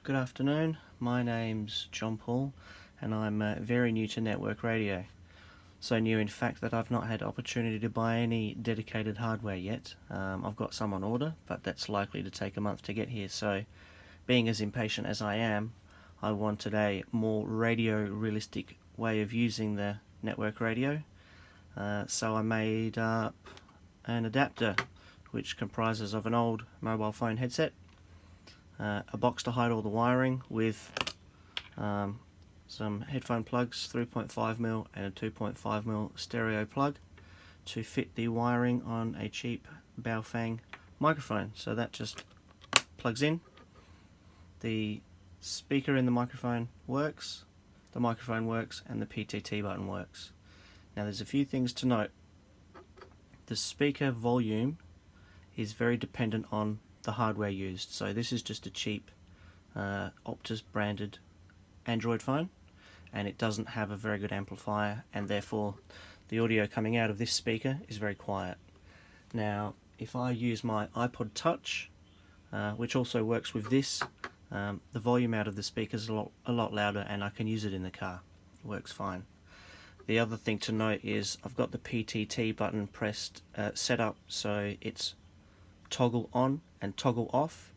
Good afternoon, my name's John Paul and I'm very new to network radio. So new in fact that I've not had opportunity to buy any dedicated hardware yet. I've got some on order, but that's likely to take a month to get here, so being as impatient as I am, I wanted a more radio realistic way of using the network radio. So I made up an adapter which comprises of an old mobile phone headset, a box to hide all the wiring with some headphone plugs, 3.5mm and a 2.5mm stereo plug to fit the wiring on a cheap Baofeng microphone. So that just plugs in. The speaker in the microphone works, the microphone works, and the PTT button works. Now there's a few things to note. The speaker volume is very dependent on the hardware used. So this is just a cheap Optus branded Android phone, and it doesn't have a very good amplifier, and therefore the audio coming out of this speaker is very quiet. Now if I use my iPod Touch, which also works with this, the volume out of the speaker is a lot louder, and I can use it in the car. It works fine. The other thing to note is I've got the PTT button pressed, set up so it's toggle on and toggle off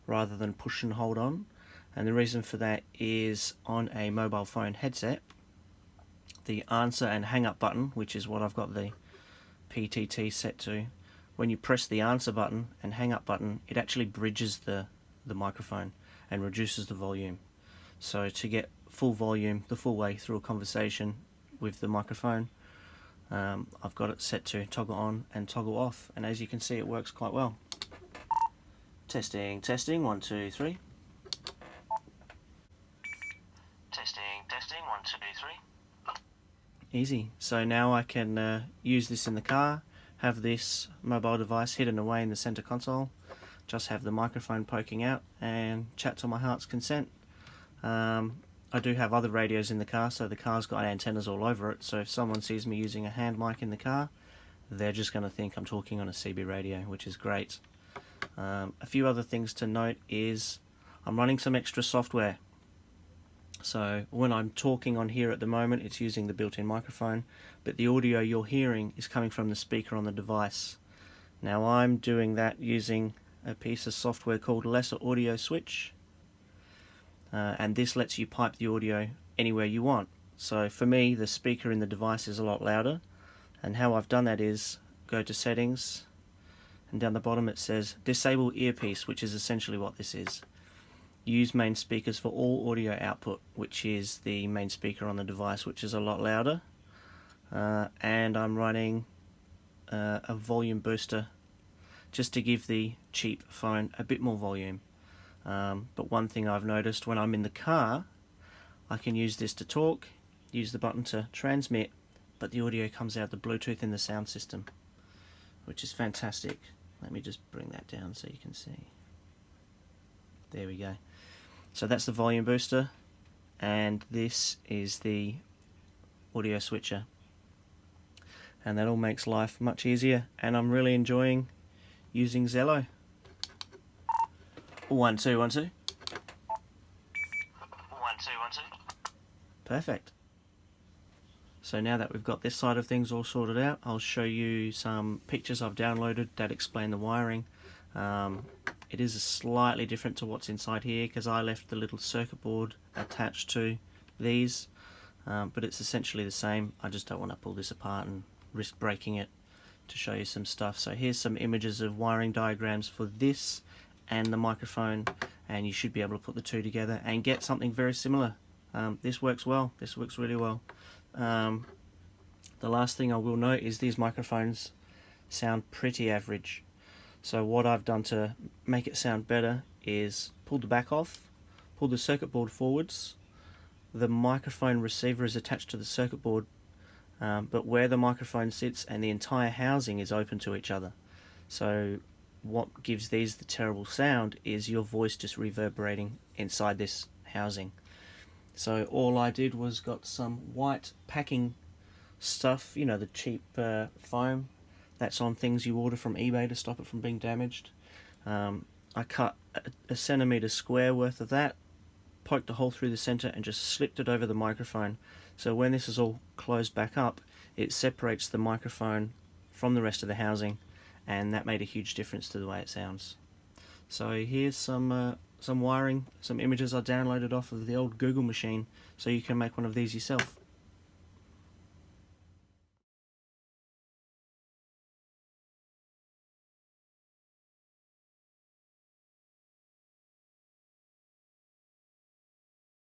rather than push and hold on, and the reason for that is on a mobile phone headset the answer and hang up button, which is what I've got the PTT set to, when you press the answer button and hang up button, it actually bridges the microphone and reduces the volume. So to get full volume the full way through a conversation with the microphone, I've got it set to toggle on and toggle off, and as you can see it works quite well. Testing, 1, 2, 3. Testing, 1, 2, 3. Easy. So now I can use this in the car, have this mobile device hidden away in the center console, just have the microphone poking out and chat to my heart's consent. I do have other radios in the car, so the car's got antennas all over it, so if someone sees me using a hand mic in the car, they're just going to think I'm talking on a CB radio, which is great. A few other things to note is I'm running some extra software. So when I'm talking on here at the moment, it's using the built-in microphone, but the audio you're hearing is coming from the speaker on the device. Now I'm doing that using a piece of software called Lesser Audio Switch. And this lets you pipe the audio anywhere you want. So for me, the speaker in the device is a lot louder, and how I've done that is go to settings, and down the bottom it says disable earpiece, which is essentially what this is. Use main speakers for all audio output, which is the main speaker on the device, which is a lot louder. And I'm running a volume booster just to give the cheap phone a bit more volume. But one thing I've noticed, when I'm in the car, I can use this to talk, use the button to transmit, but the audio comes out the Bluetooth in the sound system, which is fantastic. Let me just bring that down so you can see. There we go. So that's the volume booster, and this is the audio switcher. And that all makes life much easier, and I'm really enjoying using Zello. 1, 2, 1, 2. 1, 2, 1, 2. Perfect. So now that we've got this side of things all sorted out, I'll show you some pictures I've downloaded that explain the wiring. It is slightly different to what's inside here because I left the little circuit board attached to these, but it's essentially the same. I just don't want to pull this apart and risk breaking it to show you some stuff. So here's some images of wiring diagrams for this and the microphone, and you should be able to put the two together and get something very similar. This works well. This works really well. The last thing I will note is these microphones sound pretty average. So what I've done to make it sound better is pull the back off, pull the circuit board forwards. The microphone receiver is attached to the circuit board, but where the microphone sits and the entire housing is open to each other. So what gives these the terrible sound is your voice just reverberating inside this housing. So all I did was got some white packing stuff, you know, the cheap foam that's on things you order from eBay to stop it from being damaged. I cut a centimetre square worth of that poked a hole through the center and just slipped it over the microphone. So when this is all closed back up, it separates the microphone from the rest of the housing, and that made a huge difference to the way it sounds. So here's some wiring, some images I downloaded off of the old Google machine, so you can make one of these yourself.